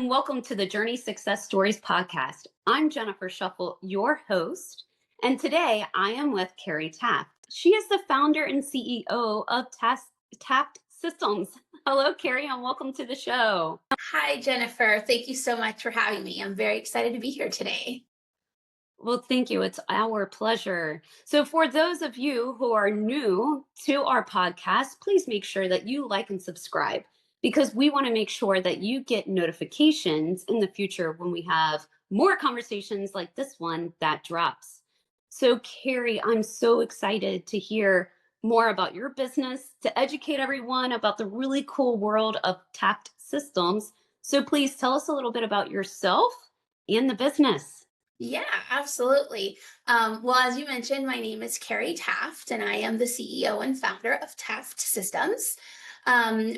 and welcome to the Journey Success Stories podcast. I'm Jennifer Sheffel, your host, and today I am with Kerry Taft. She is the founder and CEO of Taft Systems. Hello, Kerry, and welcome to the show. Hi, Jennifer. Thank you so much for having me. I'm very excited to be here today. Well, thank you. It's our pleasure. So, for those of you who are new to our podcast, please make sure that you like and subscribe because we want to make sure that you get notifications in the future when we have more conversations like this one that drops. So, Carrie, I'm so excited to hear more about your business, to educate everyone about the really cool world of Taft Systems. So, please tell us a little bit about yourself and the business. Yeah, absolutely. Well, as you mentioned, my name is Kerry Taft, and I am the CEO and founder of Taft Systems.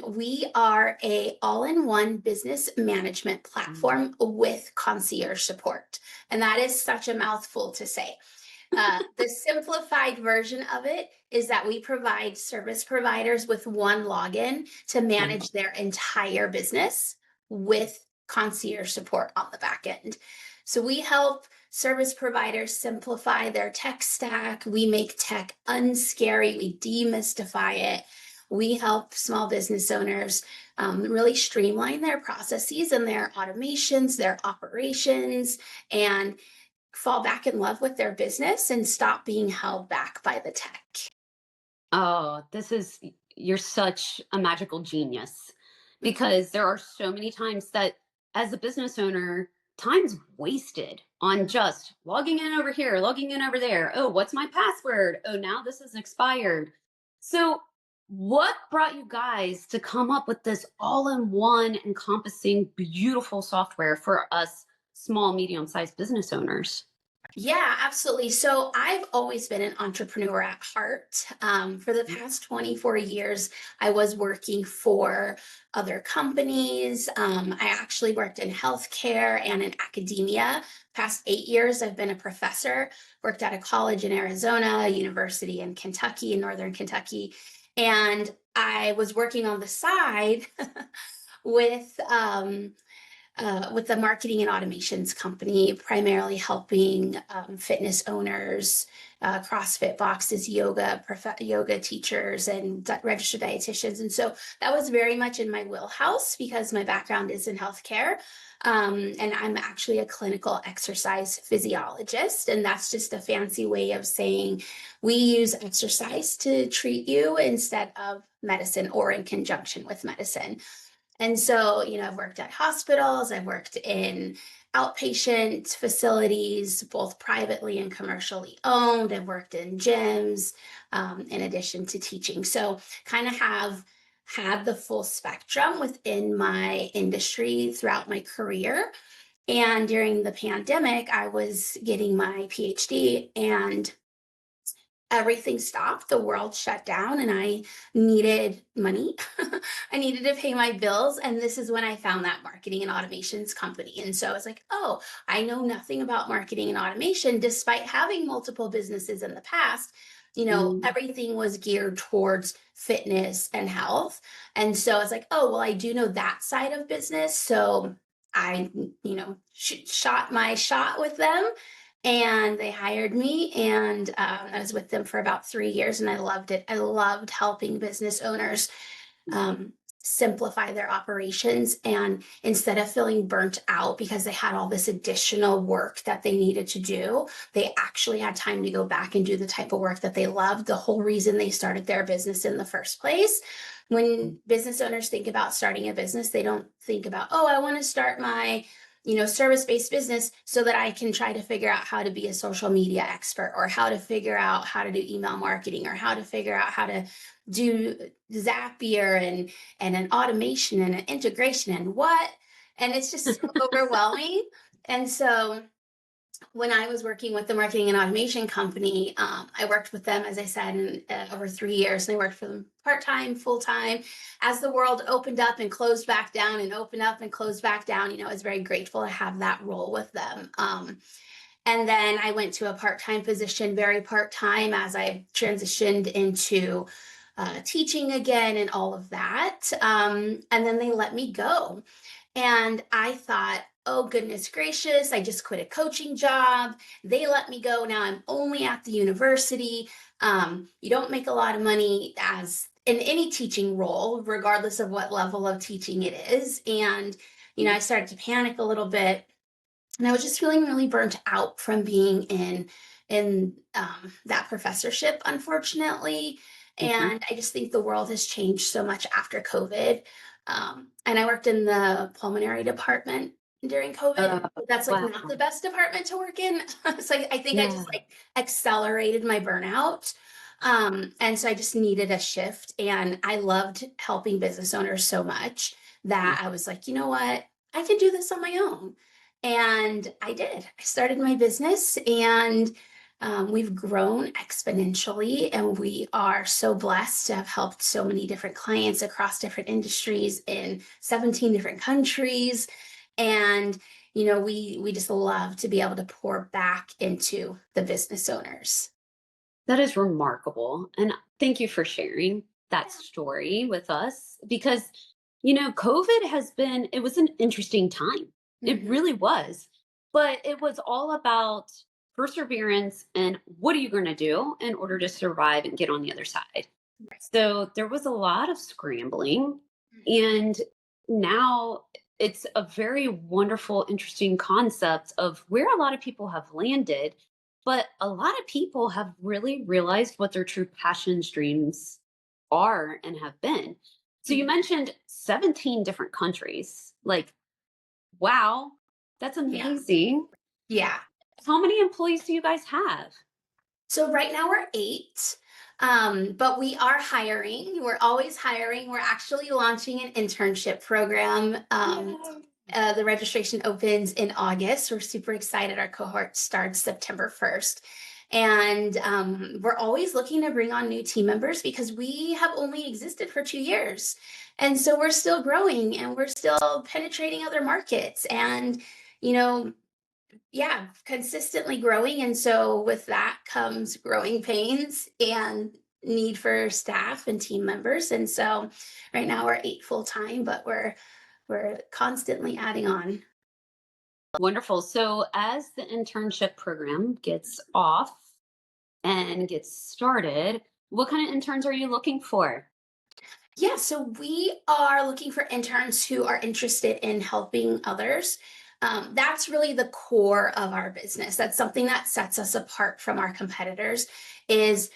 We are a all-in-one business management platform with concierge support, and that is such a mouthful to say. The simplified version of it is that we provide service providers with one login to manage their entire business with concierge support on the back end. So we help service providers simplify their tech stack. We make tech unscary. We demystify it. We help small business owners really streamline their processes and their automations, their operations, and fall back in love with their business and stop being held back by the tech. Oh, you're such a magical genius because there are so many times that as a business owner, time's wasted on just logging in over here, logging in over there. Oh, what's my password? Oh, now this is expired. So, what brought you guys to come up with this all in one encompassing beautiful software for us small, medium sized business owners? Yeah, absolutely. So I've always been an entrepreneur at heart. For the past 24 years, I was working for other companies. I actually worked in healthcare and in academia. Past 8 years, I've been a professor, worked at a college in Arizona, a university in Kentucky, in Northern Kentucky. And I was working on the side with with the marketing and automations company, primarily helping fitness owners, CrossFit boxes, yoga teachers, and registered dietitians. And so that was very much in my wheelhouse because my background is in healthcare. And I'm actually a clinical exercise physiologist. And that's just a fancy way of saying we use exercise to treat you instead of medicine or in conjunction with medicine. And so, I've worked at hospitals, I've worked in outpatient facilities, both privately and commercially owned. I've worked in gyms, in addition to teaching. So, kind of have had the full spectrum within my industry throughout my career. And during the pandemic, I was getting my PhD and everything stopped. The world shut down, and I needed money. I needed to pay my bills. And this is when I found that marketing and automations company. And so I was like, oh, I know nothing about marketing and automation, despite having multiple businesses in the past. Mm. Everything was geared towards fitness and health. And so I was like, oh, well, I do know that side of business. So I, shot my shot with them, and they hired me, and I was with them for about 3 years, and I loved it. I loved helping business owners simplify their operations, and instead of feeling burnt out because they had all this additional work that they needed to do, they actually had time to go back and do the type of work that they loved, the whole reason they started their business in the first place. When business owners think about starting a business, they don't think about, oh, I want to start my service-based business so that I can try to figure out how to be a social media expert, or how to figure out how to do email marketing, or how to figure out how to do Zapier and an automation and an integration and what. And it's just so overwhelming. And so when I was working with the marketing and automation company, I worked with them, as I said, in over 3 years, and I worked for them part-time, full-time. As the world opened up and closed back down and opened up and closed back down, I was very grateful to have that role with them. And then I went to a part-time position, very part-time, as I transitioned into teaching again and all of that. And then they let me go. And I thought, oh, goodness gracious, I just quit a coaching job. They let me go. Now I'm only at the university. You don't make a lot of money as in any teaching role, regardless of what level of teaching it is. And, I started to panic a little bit, and I was just feeling really burnt out from being in that professorship, unfortunately. Mhm. And I just think the world has changed so much after COVID. And I worked in the pulmonary department during COVID. Uh, That's like wow. not the best department to work in. So I think I Yeah. just like accelerated my burnout. And so I just needed a shift. And I loved helping business owners so much that I was like, you know what? I can do this on my own. And I did. I started my business, and we've grown exponentially. And we are so blessed to have helped so many different clients across different industries in 17 different countries. And, we just love to be able to pour back into the business owners. That is remarkable. And thank you for sharing that Yeah. story with us because, COVID it was an interesting time. It Mhm. really was. But it was all about perseverance and what are you going to do in order to survive and get on the other side. Right. So there was a lot of scrambling. Mhm. And now it's a very wonderful, interesting concept of where a lot of people have landed. But a lot of people have really realized what their true passion streams are and have been. So you Mhm. mentioned 17 different countries. Like, wow, that's Yeah. amazing. Yeah. How many employees do you guys have? So right now we're eight, but we are hiring. We're always hiring. We're actually launching an internship program. Yay. The registration opens in August. We're super excited. Our cohort starts September 1st. And we're always looking to bring on new team members because we have only existed for 2 years. And so we're still growing and we're still penetrating other markets. And, you know, yeah, consistently growing. And so with that comes growing pains and need for staff and team members. And so right now we're eight full time, but we're constantly adding on. Wonderful. So as the internship program gets off and gets started, what kind of interns are you looking for? Yeah, so we are looking for interns who are interested in helping others. That's really the core of our business. That's something that sets us apart from our competitors. Is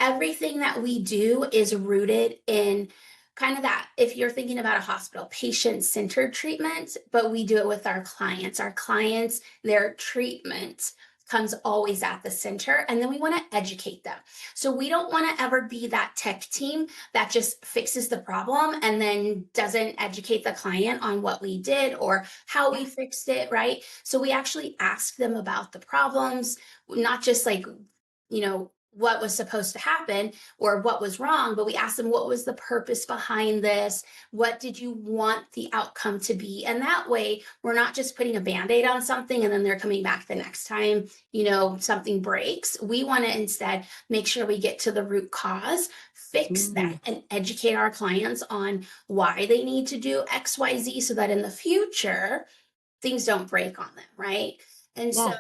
everything that we do is rooted in kind of that, if you're thinking about a hospital, patient-centered treatment, but we do it with our clients. Our clients, their treatment comes always at the center, and then we want to educate them. So we don't want to ever be that tech team that just fixes the problem and then doesn't educate the client on what we did or how we Yeah. fixed it, right? So we actually ask them about the problems, not just like, what was supposed to happen or what was wrong, but we asked them what was the purpose behind this? What did you want the outcome to be? And that way, we're not just putting a band aid on something and then they're coming back the next time, something breaks. We want to instead make sure we get to the root cause, fix that, Mm, and educate our clients on why they need to do XYZ so that in the future, things don't break on them, right? And so yeah.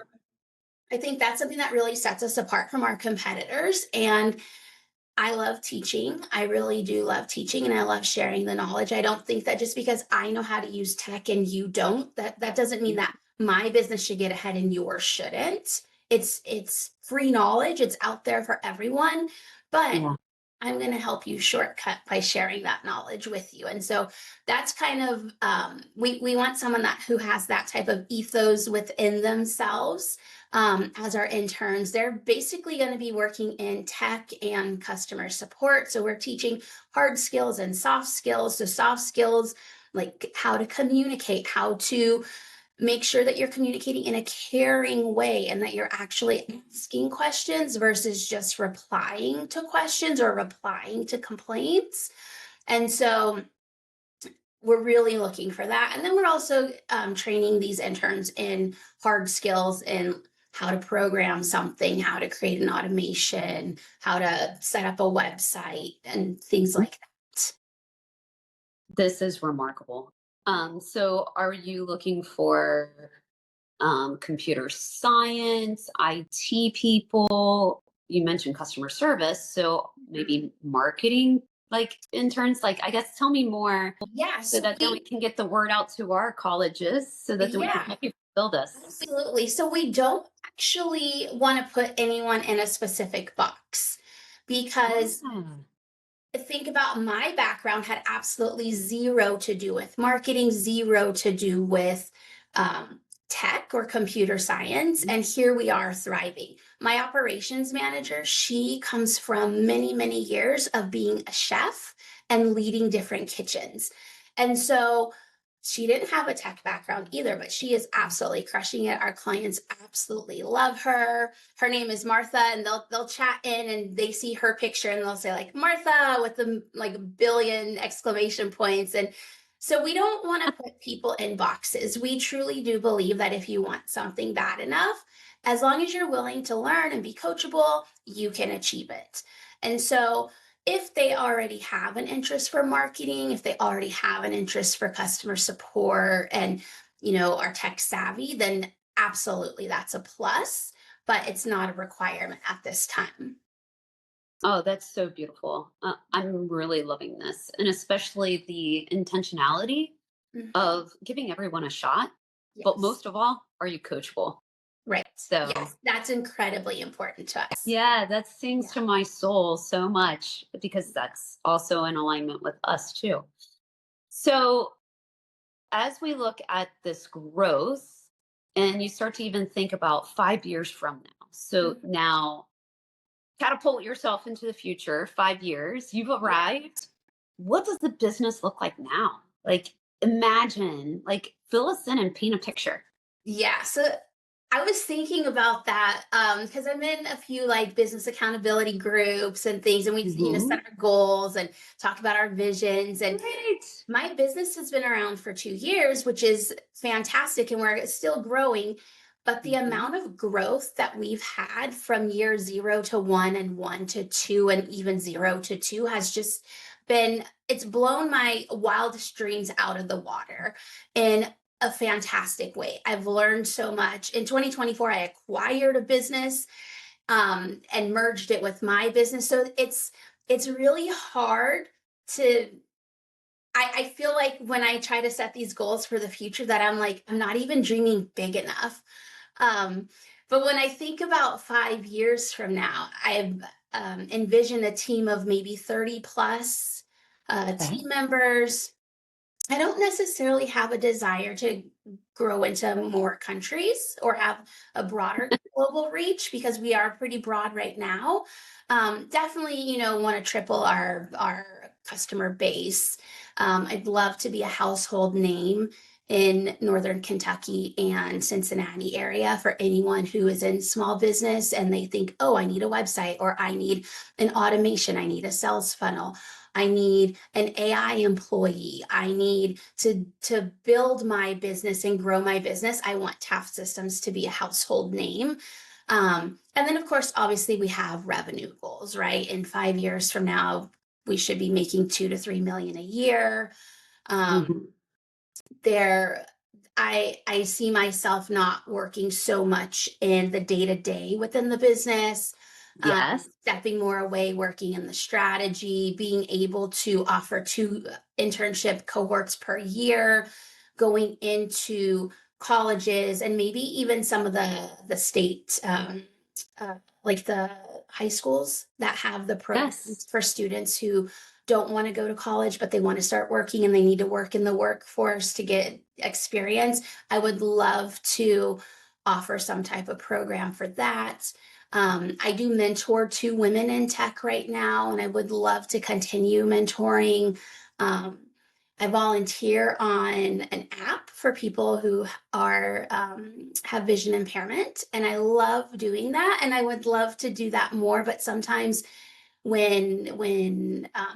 I think that's something that really sets us apart from our competitors. And I love teaching. I really do love teaching and I love sharing the knowledge. I don't think that just because I know how to use tech and you don't, that doesn't mean that my business should get ahead and yours shouldn't. It's free knowledge. It's out there for everyone. But Yeah. I'm going to help you shortcut by sharing that knowledge with you. And so that's kind of we want someone that who has that type of ethos within themselves as our interns. They're basically going to be working in tech and customer support. So we're teaching hard skills and soft skills. So soft skills like how to communicate, how to make sure that you're communicating in a caring way and that you're actually asking questions versus just replying to questions or replying to complaints. And so we're really looking for that. And then we're also training these interns in hard skills in how to program something, how to create an automation, how to set up a website, and things like that. This is remarkable. So are you looking for computer science, IT people? You mentioned customer service, so Mhm. maybe marketing like interns. Like, I guess tell me more Yeah, so so that then we can get the word out to our colleges so that then we can yeah, help you build us. absolutely. So we don't actually want to put anyone in a specific box because Ah, think about my background had absolutely zero to do with marketing, zero to do with um, tech or computer science. mhm. And here we are thriving. My operations manager, she comes from many, many years of being a chef and leading different kitchens. And so she didn't have a tech background either, but she is absolutely crushing it. Our clients absolutely love her. Her name is Martha, and they'll chat in and they see her picture and they'll say like Martha with the like a billion exclamation points. And so we don't want to put people in boxes. We truly do believe that if you want something bad enough, as long as you're willing to learn and be coachable, you can achieve it. And so if they already have an interest for marketing, if they already have an interest for customer support and are tech savvy, then absolutely that's a plus, but it's not a requirement at this time. Oh, that's so beautiful. I'm really loving this, and especially the intentionality Mhm. of giving everyone a shot. But Yes. most of all, are you coachable? Right. So Yes, that's incredibly important to us. yeah, that sings Yeah. to my soul so much because that's also in alignment with us too. So, as we look at this growth and you start to even think about 5 years from now, so Mhm. now catapult yourself into the future, 5 years, you've arrived. What does the business look like now? Like, imagine, like, fill us in and paint a picture. Yeah, so I was thinking about that because I'm in a few like business accountability groups and things, and we set Hmm. our goals and talk about our visions. And Great. my business has been around for 2 years, which is fantastic, and we're still growing. But the Hmm. amount of growth that we've had from year 0 to 1 and 1 to 2 and even 0 to 2 has just it's blown my wildest dreams out of the water in a fantastic way. I've learned so much. In 2024, I acquired a business and merged it with my business. So it's really hard to I feel like when I try to set these goals for the future that I'm like, I'm not even dreaming big enough. Um, but when I think about 5 years from now, I've envisioned a team of maybe 30 plus Okay. team members. I don't necessarily have a desire to grow into more countries or have a broader global reach because we are pretty broad right now. Definitely, want to triple our customer base. I'd love to be a household name in Northern Kentucky and Cincinnati area for anyone who is in small business and they think, oh, I need a website or I need an automation, I need a sales funnel. I need an AI employee. I need to build my business and grow my business. I want Taft Systems to be a household name. And then, of course, obviously, we have revenue goals, right? In 5 years from now, we should be making 2 to 3 million a year. Hmm. There I see myself not working so much in the day to day within the business, Yes. stepping more away, working in the strategy, being able to offer two internship cohorts per year, going into colleges and maybe even some of the state like the high schools that have the Yes. programs for students who don't want to go to college, but they want to start working and they need to work in the workforce to get experience. I would love to offer some type of program for that. I do mentor two women in tech right now, and I would love to continue mentoring. Um, I volunteer on an app for people who are have vision impairment, and I love doing that. And I would love to do that more, but sometimes when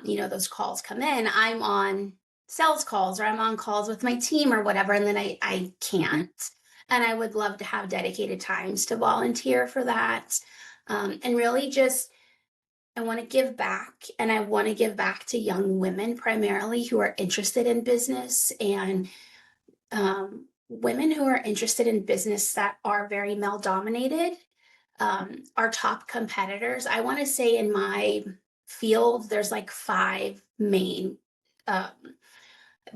those calls come in, I'm on sales calls or I'm on calls with my team or whatever, and then I Hmm. can't. And I would love to have dedicated times to volunteer for that, and really just I want to give back, and I want to give back to young women primarily who are interested in business, and women who are interested in business that are very male dominated. Our top competitors, I want to say in my field, there's like five main um,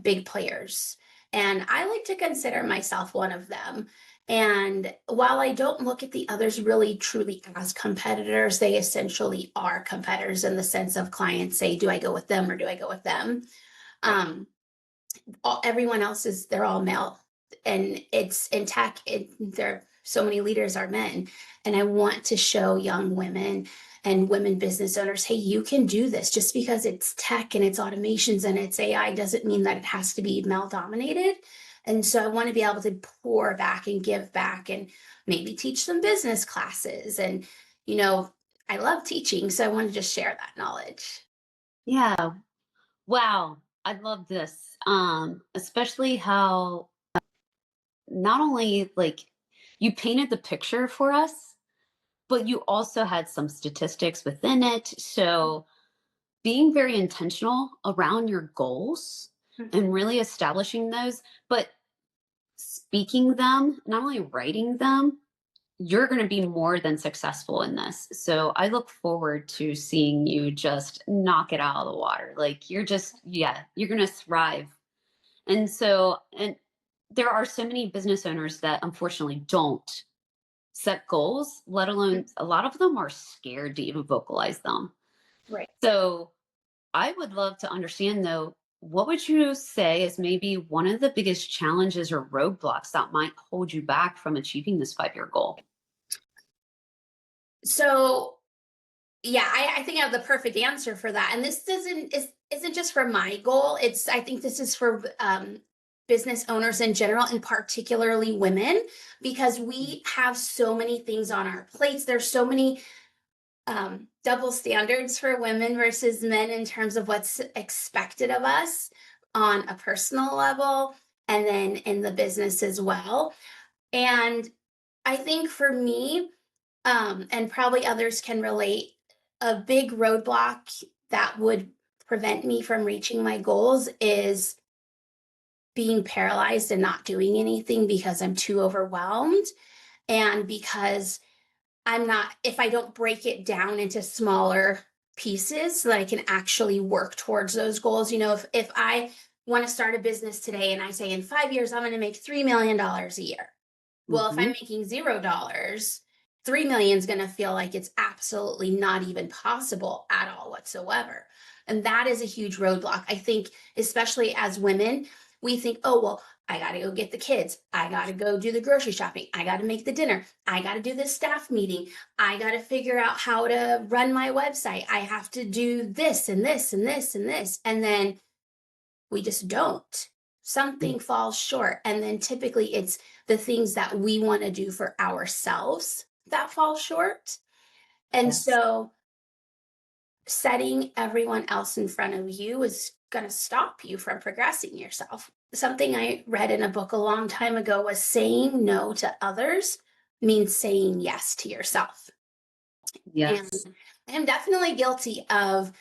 big players. And I like to consider myself one of them. And while I don't look at the others really truly as competitors, they essentially are competitors in the sense of clients say, do I go with them or do I go with them? Right. Um, everyone else is, they're all male. And it's in tech, there so many leaders are men. And I want to show young women and women business owners, hey, you can do this. Just because it's tech and it's automations and it's AI doesn't mean that it has to be male dominated. And so I want to be able to pour back and give back and maybe teach some business classes. And, you know, I love teaching, so I want to just share that knowledge. Yeah. Wow. I love this. Especially how not only like you painted the picture for us, but you also had some statistics within it. So being very intentional around your goals and Mhm. really establishing those, but speaking them, not only writing them, you're going to be more than successful in this. So I look forward to seeing you just knock it out of the water. Like you're just, yeah, you're going to thrive. And so, and there are so many business owners that unfortunately don't set goals, let alone a lot of them are scared to even vocalize them. Right. So I would love to understand though, what would you say is maybe one of the biggest challenges or roadblocks that might hold you back from achieving this 5-year goal? So yeah, I think I have the perfect answer for that. And this isn't just for my goal. It's I think this is for business owners in general, and particularly women, because we have so many things on our plates. There's so many double standards for women versus men in terms of what's expected of us on a personal level, and then in the business as well. And I think for me, and probably others can relate, a big roadblock that would prevent me from reaching my goals is being paralyzed and not doing anything because I'm too overwhelmed, and because I'm not, if I don't break it down into smaller pieces so that I can actually work towards those goals. You know, if I want to start a business today and I say in 5 years, I'm going to make $3 million a year. Well, if I'm Hmm. making $0, 3 million is going to feel like it's absolutely not even possible at all whatsoever. And that is a huge roadblock. I think, especially as women, we think, oh, well, I got to go get the kids. I got to go do the grocery shopping. I got to make the dinner. I got to do this staff meeting. I got to figure out how to run my website. I have to do this and this and this and this. And then we just don't. Something falls short. And then typically it's the things that we want to do for ourselves that fall short. And Yes. so setting everyone else in front of you is going to stop you from progressing yourself. Something I read in a book a long time ago was saying no to others means saying yes to yourself. And Yes. I'm definitely guilty of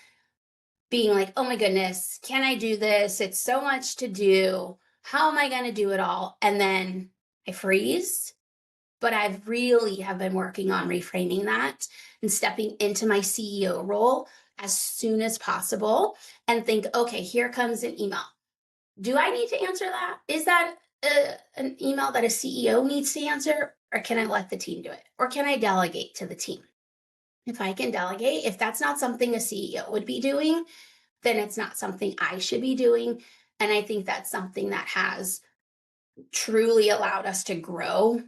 being like, oh my goodness, can I do this? It's so much to do. How am I going to do it all? And then I freeze. But I've really have been working on reframing that and stepping into my CEO role as soon as possible and think, okay, here comes an email. Do I need to answer that? Is that an email that a CEO needs to answer? Or can I let the team do it? Or can I delegate to the team? If I can delegate, if that's not something a CEO would be doing, then it's not something I should be doing. And I think that's something that has truly allowed us to grow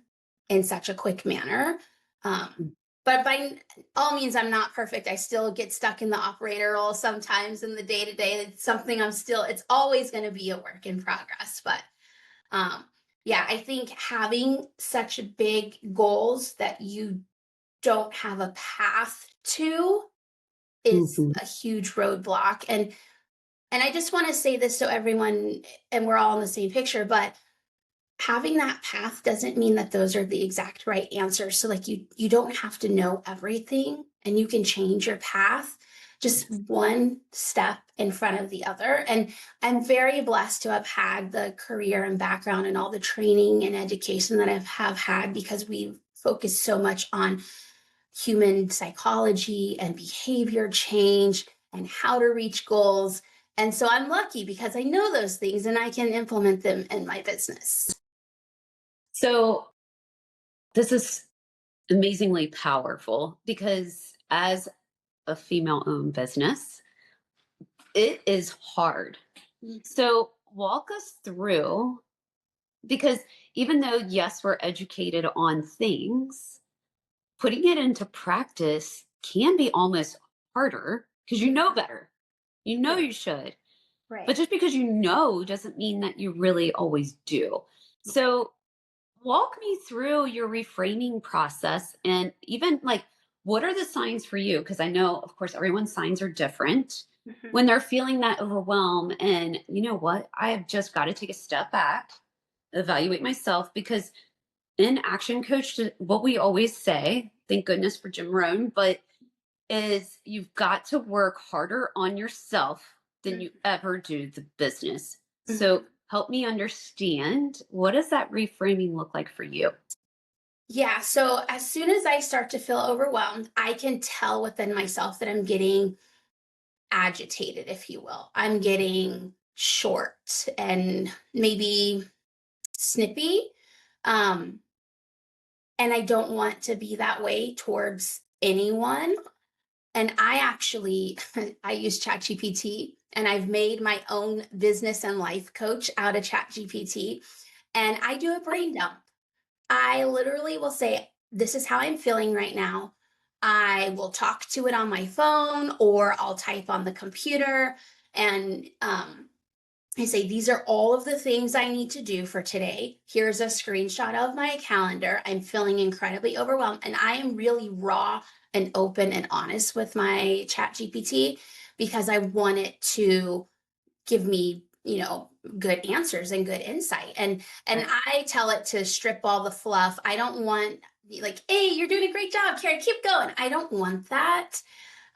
in such a quick manner. Um, but by all means, I'm not perfect. I still get stuck in the operator role sometimes in the day to day. It's something I'm still, it's always going to be a work in progress. But um, yeah, I think having such big goals that you don't have a path to is Hmm. a huge roadblock. And I just want to say this so everyone, and we're all in the same picture, but having that path doesn't mean that those are the exact right answers. So like you don't have to know everything, and you can change your path. just one step in front of the other. And I'm very blessed to have had the career and background and all the training and education that have had, because we've focused so much on human psychology and behavior change and how to reach goals. And so I'm lucky because I know those things and I can implement them in my business. So this is amazingly powerful because as a female owned business, it is hard. Mm. So walk us through, because even though, yes, we're educated on things, putting it into practice can be almost harder because you know better. You know Right. you should. But Right. just because you know doesn't mean that you really always do. So walk me through your reframing process, and even like, what are the signs for you? Because I know, of course, everyone's signs are different Mhm. when they're feeling that overwhelm. And you know what? I have just got to take a step back, evaluate myself, because in Action Coach, what we always say, thank goodness for Jim Rohn, but is you've got to work harder on yourself than you Mhm. ever do the business. So Mhm. help me understand, what does that reframing look like for you? Yeah. So as soon as I start to feel overwhelmed, I can tell within myself that I'm getting agitated, if you will. I'm getting short and maybe snippy. Um, and I don't want to be that way towards anyone. And I actually I use ChatGPT, and I've made my own business and life coach out of ChatGPT, and I do a brain dump. I literally will say, this is how I'm feeling right now. I will talk to it on my phone or I'll type on the computer, and I say, these are all of the things I need to do for today. Here's a screenshot of my calendar. I'm feeling incredibly overwhelmed. And I am really raw and open and honest with my chat GPT, because I want it to give me, good answers and good insight. And Right. I tell it to strip all the fluff. I don't want, like, hey, you're doing a great job, Carrie, keep going. I don't want that.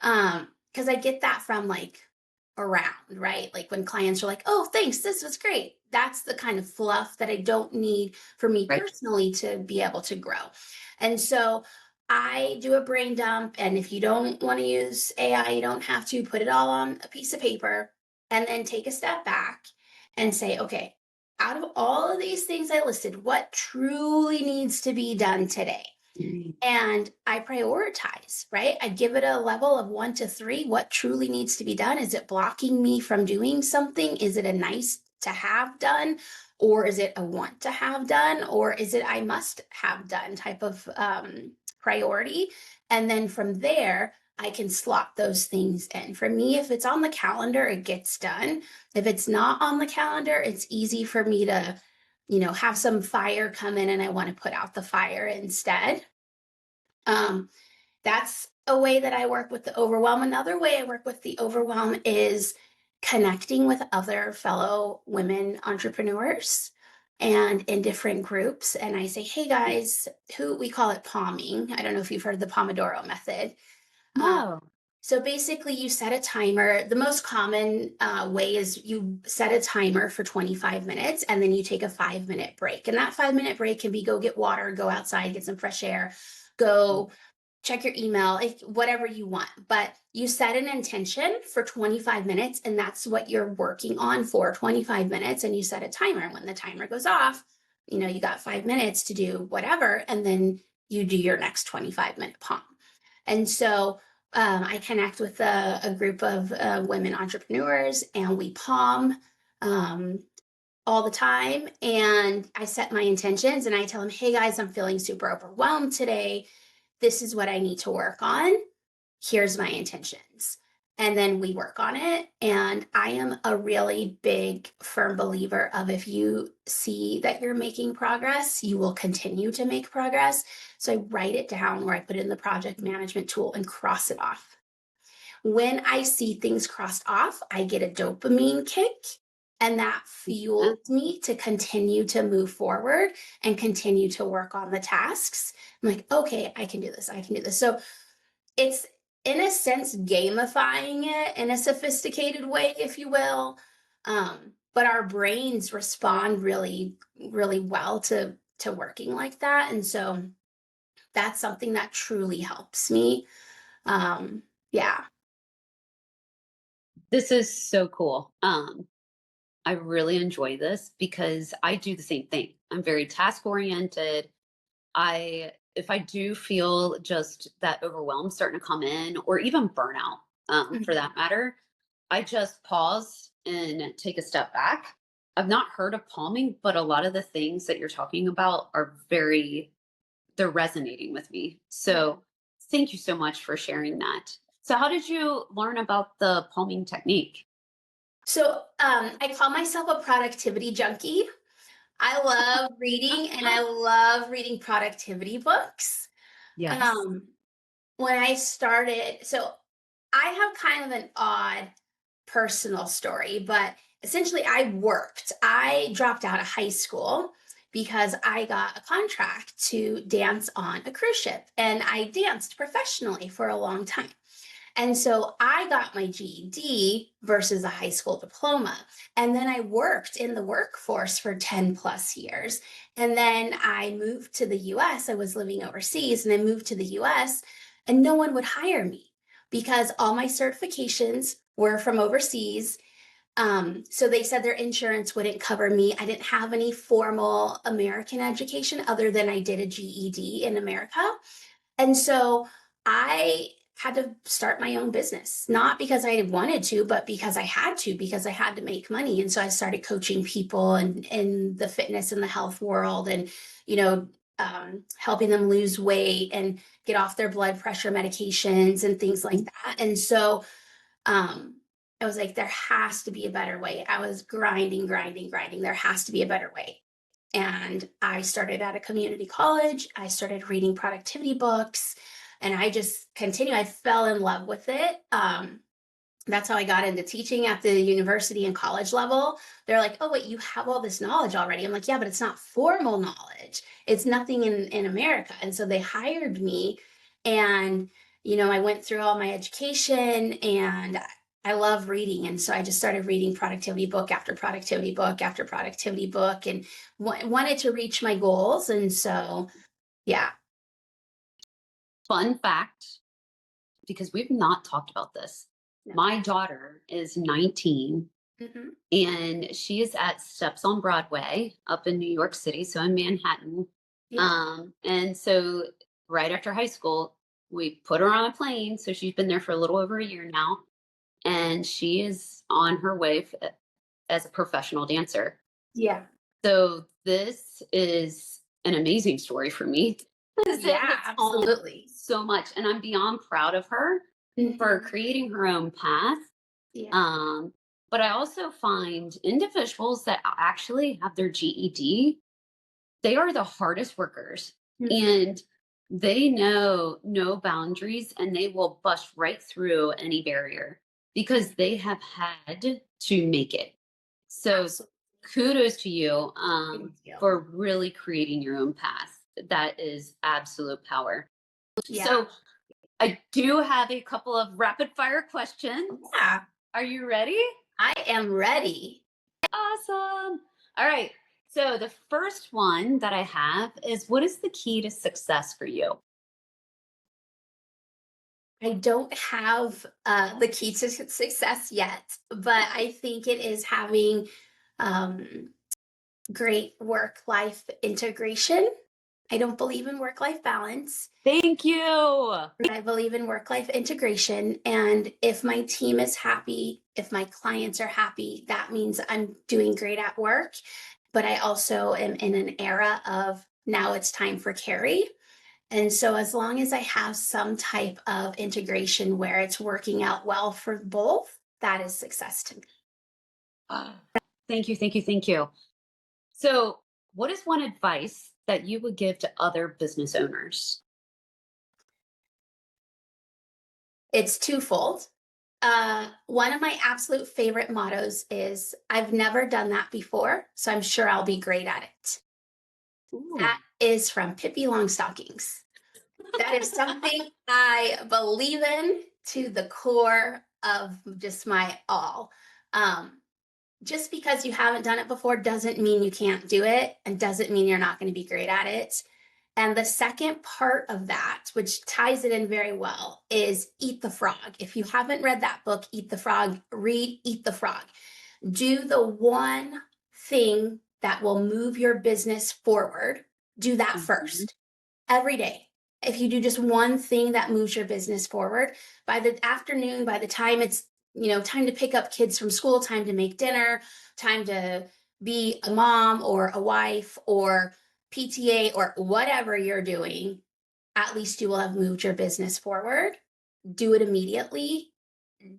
Because I get that from, like, around, right? Like when clients are like, oh, thanks, this was great. That's the kind of fluff that I don't need for me Right. personally to be able to grow. And so I do a brain dump. And if you don't want to use AI, you don't have to put it all on a piece of paper, and then take a step back and say, okay, out of all of these things I listed, what truly needs to be done today? Mm. And I prioritize, right? I give it a level of 1 to 3. What truly needs to be done? Is it blocking me from doing something? Is it a nice to have done? Or is it a want to have done? Or is it I must have done type of priority? And then from there, I can slot those things in. For me, if it's on the calendar, it gets done. If it's not on the calendar, it's easy for me to, have some fire come in and I want to put out the fire instead. um, that's a way that I work with the overwhelm. Another way I work with the overwhelm is connecting with other fellow women entrepreneurs and in different groups. And I say, hey guys, who we call it palming. I don't know if you've heard of the Pomodoro method. Um, No. so basically, you set a timer. The most common way is you set a timer for 25 minutes and then you take a 5 minute break. And that 5 minute break can be go get water, go outside, get some fresh air, go check your email, if, whatever you want. But you set an intention for 25 minutes, and that's what you're working on for 25 minutes. And you set a timer. When the timer goes off, you got 5 minutes to do whatever, and then you do your next 25-minute palm. And so I connect with a group of women entrepreneurs, and we palm um, all the time. And I set my intentions and I tell them, hey guys, I'm feeling super overwhelmed today. This is what I need to work on. Here's my intentions. And then we work on it. And I am a really big, firm believer of, if you see that you're making progress, you will continue to make progress. So I write it down, or I put it in the project management tool and cross it off. When I see things crossed off, I get a dopamine kick, and that Yeah. fuels me to continue to move forward and continue to work on the tasks. I'm like, okay, I can do this. I can do this. So it's in a sense, gamifying it in a sophisticated way, if you will. But our brains respond really, really well to working like that. And so that's something that truly helps me. Yeah. This is so cool. I really enjoy this because I do the same thing. I'm very task oriented. If I do feel just that overwhelm starting to come in, or even burnout, for Mhm. that matter, I just pause and take a step back. I've not heard of palming, but a lot of the things that you're talking about are they're resonating with me. Yeah. So thank you so much for sharing that. So how did you learn about the palming technique? So I call myself a productivity junkie. I love reading and I love reading productivity books. Yes. Um, when I started, so I have kind of an odd personal story, but essentially I worked. I dropped out of high school because I got a contract to dance on a cruise ship and I danced professionally for a long time. And so I got my GED versus a high school diploma. And then I worked in the workforce for 10 plus years. And then I moved to the US. I was living overseas and I moved to the US and no one would hire me because all my certifications were from overseas. So they said their insurance wouldn't cover me. I didn't have any formal American education other than I did a GED in America. And so I had to start my own business, not because I wanted to, but because I had to, because I had to make money. And so I started coaching people and in the fitness and the health world and, you know, helping them lose weight and get off their blood pressure medications and things like that. And so um, I was like, there has to be a better way. I was grinding, grinding, grinding. There has to be a better way. And I started at a community college. I started reading productivity books and I just continued. I fell in love with it. That's how I got into teaching at the university and college level. They're like, oh, wait, you have all this knowledge already. I'm like, yeah, but it's not formal knowledge. It's nothing in America. And so they hired me. And, I went through all my education and I love reading. And so I just started reading productivity book after productivity book after productivity book and wanted to reach my goals. And so, yeah. Fun fact, because we've not talked about this. No. My daughter is 19 Hmm. and she is at Steps on Broadway up in New York City, so in Manhattan. Yeah. And so right after high school, we put her on a plane. So she's been there for a little over a year now, and she is on her way as a professional dancer. Yeah. So this is an amazing story for me because it Yeah, hits home absolutely. so much, and I'm beyond proud of her for Hmm. creating her own path. Yeah. Um, but I also find individuals that actually have their GED, they are the hardest workers, Mhm. and they know no boundaries and they will bust right through any barrier because they have had to make it. So Absolutely. kudos to you, Thank you. for really creating your own path. That is absolute power. Yeah. So I do have a couple of rapid fire questions. Yeah. Are you ready? I am ready. Awesome. All right. So the first one that I have is, what is the key to success for you? I don't have the key to success yet, but I think it is having um, great work life integration. I don't believe in work life balance. Thank you. I believe in work life integration. And if my team is happy, if my clients are happy, that means I'm doing great at work. But I also am in an era of now it's time for Kerry. And so, as long as I have some type of integration where it's working out well for both, that is success to me. Ah, thank you. Thank you. Thank you. So, what is one advice that you would give to other business owners? It's twofold. One of my absolute favorite mottos is I've never done that before, so I'm sure I'll be great at it. Ooh. That is from Pippi Longstockings. That is something I believe in. to the core of just my all. Um, just because you haven't done it before doesn't mean you can't do it and doesn't mean you're not going to be great at it. And the second part of that, which ties it in very well, is Eat the Frog. If you haven't read that book, Eat the Frog, read Eat the Frog. Do the one thing that will move your business forward. Do that Mhm. first every day. If you do just one thing that moves your business forward, by the afternoon, by the time it's, time to pick up kids from school, time to make dinner, time to be a mom or a wife or PTA or whatever you're doing, at least you will have moved your business forward. Do it immediately.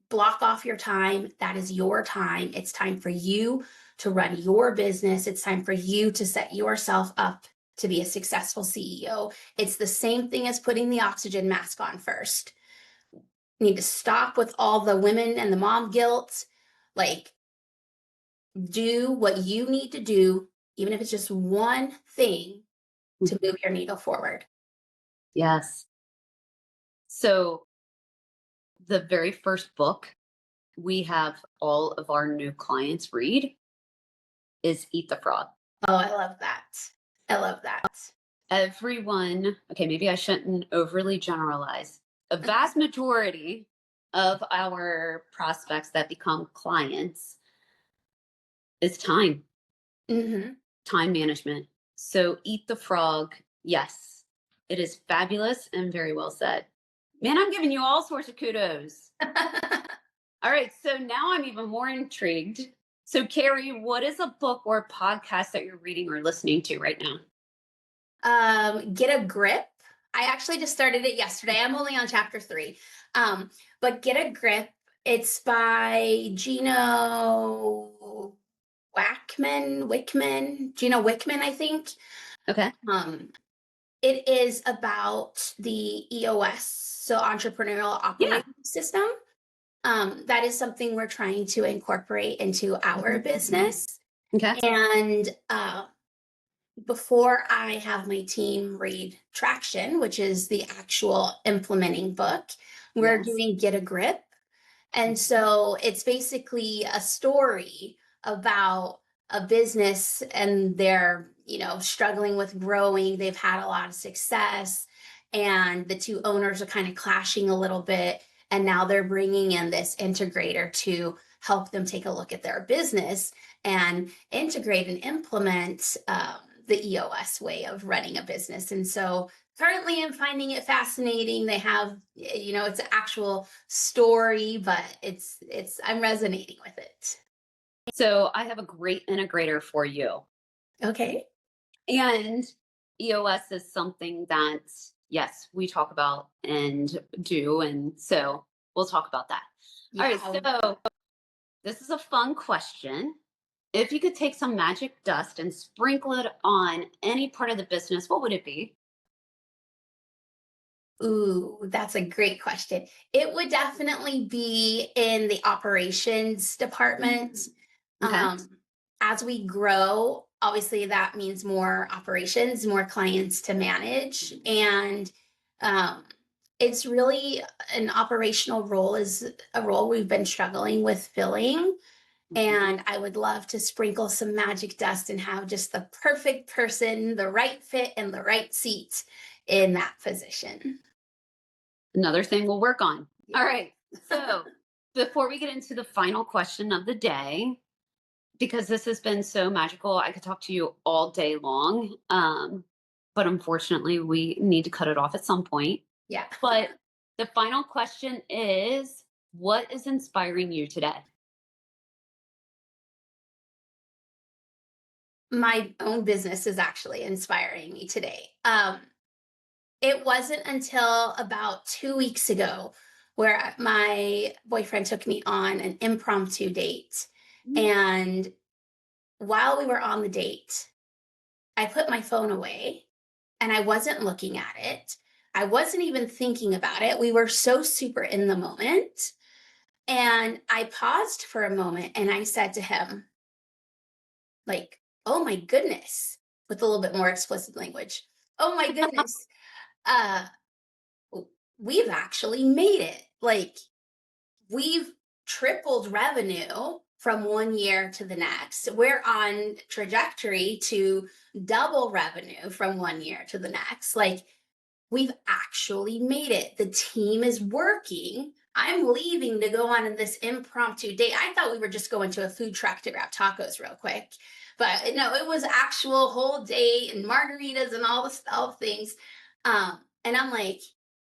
Block off your time. That is your time. It's time for you to run your business. It's time for you to set yourself up to be a successful CEO. It's the same thing as putting the oxygen mask on first. You need to stop with all the women and the mom guilt. Like, do what you need to do, even if it's just one thing to Mhm. move your needle forward. Yes. So the very first book we have all of our new clients read is Eat the Frog. Oh, I love that. I love that. Everyone, okay, maybe I shouldn't overly generalize. A vast majority of our prospects that become clients is Hmm. time management. So Eat the Frog, yes, it is fabulous and very well said. Man, I'm giving you all sorts of kudos. All right, so now I'm even more intrigued. So, Carrie, what is a book or podcast that you're reading or listening to right now? Get a Grip. I actually just started it yesterday. I'm only on chapter 3. But Get a Grip. It's by Gino Wickman, I think. Okay. Um, it is about the EOS, so Entrepreneurial Yeah. Operating System. That is something we're trying to incorporate into our business. Okay. And before I have my team read Traction, which is the actual implementing book, we're Yes. doing Get a Grip. And so it's basically a story about a business and they're, struggling with growing. They've had a lot of success and the two owners are kind of clashing a little bit. And now they're bringing in this integrator to help them take a look at their business and integrate and implement the EOS way of running a business. And so currently I'm finding it fascinating. They have, it's an actual story, but I'm resonating with it. So, I have a great integrator for you. Okay. And EOS is something that, yes, we talk about and do. And so we'll talk about that. All right. Yeah. So, this is a fun question. If you could take some magic dust and sprinkle it on any part of the business, what would it be? Ooh, that's a great question. It would definitely be in the operations department. Okay. Um, as we grow, obviously that means more operations, more clients to manage. And um, it's really an operational role is a role we've been struggling with filling. Mhm. And I would love to sprinkle some magic dust and have just the perfect person, the right fit, and the right seat in that position. Another thing we'll work on. All Yeah. right. So, before we get into the final question of the day, because this has been so magical, I could talk to you all day long. But unfortunately, we need to cut it off at some point. Yeah. But the final question is, what is inspiring you today? My own business is actually inspiring me today. It wasn't until about 2 weeks ago where my boyfriend took me on an impromptu date. Mm. And while we were on the date, I put my phone away and I wasn't looking at it. I wasn't even thinking about it. We were so super in the moment. And I paused for a moment and I said to him, like, oh my goodness, with a little bit more explicit language. Oh my goodness. Uh, we've actually made it. Like, we've tripled revenue from one year to the next. We're on trajectory to double revenue from one year to the next. Like, we've actually made it. The team is working. I'm leaving to go on this impromptu date. I thought we were just going to a food truck to grab tacos real quick. But no, it was actual whole date and margaritas and all the things. And I'm like,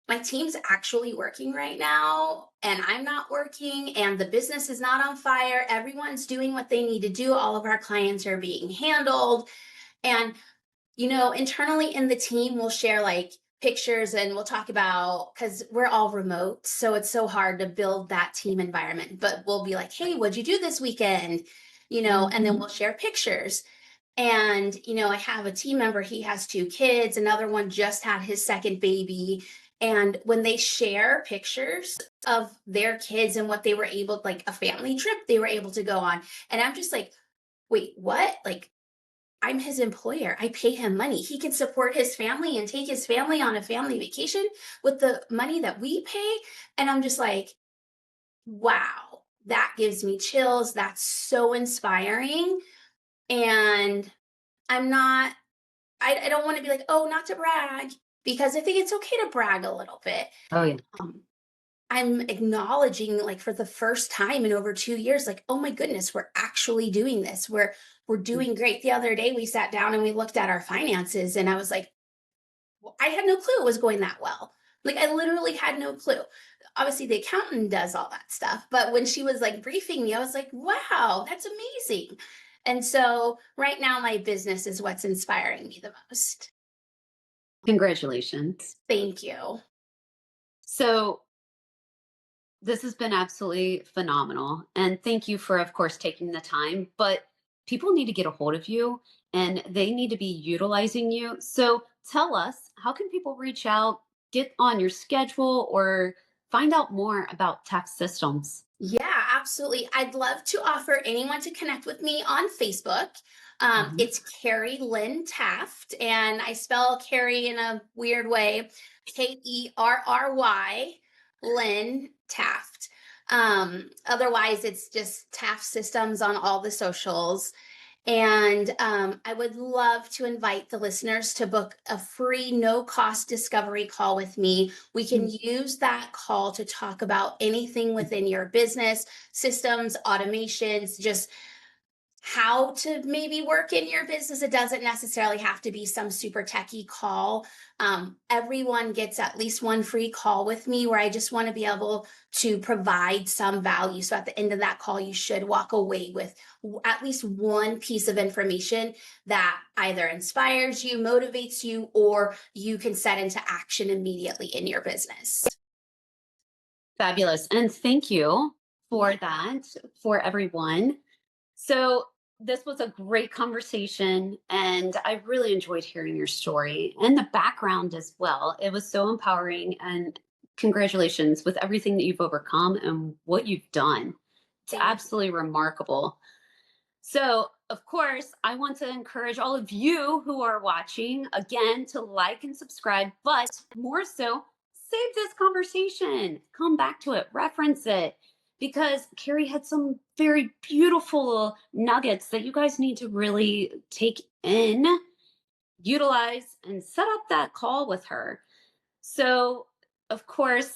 my team's actually working right now, and I'm not working, and the business is not on fire. Everyone's doing what they need to do. All of our clients are being handled. And internally in the team, we'll share like pictures and we'll talk about, because we're all remote. So it's so hard to build that team environment. But we'll be like, hey, what'd you do this weekend? And then Mhm. we'll share pictures. And, I have a team member, he has two kids, another one just had his second baby. And when they share pictures of their kids and what they were able, like a family trip they were able to go on, and I'm just like, wait, what? Like, I'm his employer. I pay him money. He can support his family and take his family on a family vacation with the money that we pay. And I'm just like, wow, that gives me chills. That's so inspiring. And I'm not, I don't want to be like, oh, not to brag, because I think it's okay to brag a little bit. Oh, yeah. Um, I'm acknowledging, like, for the first time in over 2 years, like, oh my goodness, we're actually doing this. We're doing great. The other day we sat down and we looked at our finances, and I was like, well, I had no clue it was going that well. Like, I literally had no clue. Obviously the accountant does all that stuff, but when she was like briefing me, I was like, wow, that's amazing. And so right now my business is what's inspiring me the most. Congratulations. Thank you. So, this has been absolutely phenomenal. And thank you for, of course, taking the time. But people need to get a hold of you and they need to be utilizing you. So, tell us, how can people reach out, get on your schedule, or find out more about tax systems? Yeah, absolutely. I'd love to offer anyone to connect with me on Facebook. Mhm. It's Kerry Lynn Taft, and I spell Kerry in a weird way, Kerry Lynn Taft. Otherwise, it's just Taft Systems on all the socials. And I would love to invite the listeners to book a free, no cost discovery call with me. We can use that call to talk about anything within your business, systems, automations, just how to maybe work in your business. It doesn't necessarily have to be some super techie call. Everyone gets at least one free call with me where I just want to be able to provide some value. So at the end of that call, you should walk away with at least one piece of information that either inspires you, motivates you, or you can set into action immediately in your business. Fabulous. And thank you for Yeah, that, for everyone. So, this was a great conversation, and I really enjoyed hearing your story and the background as well. It was so empowering, and congratulations with everything that you've overcome and what you've done. It's thank you. absolutely remarkable. So, of course, I want to encourage all of you who are watching again to like and subscribe, but more so, save this conversation, come back to it, reference it, because Carrie had some very beautiful nuggets that you guys need to really take in, utilize, and set up that call with her. So, of course,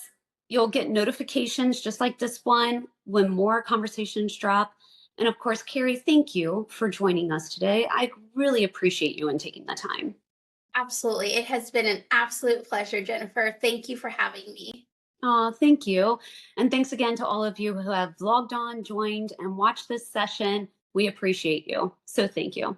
you'll get notifications just like this one when more conversations drop. And of course, Carrie, thank you for joining us today. I really appreciate you and taking the time. Absolutely. It has been an absolute pleasure, Jennifer. Thank you for having me. Oh, thank you. And thanks again to all of you who have logged on, joined, and watched this session. We appreciate you. So thank you.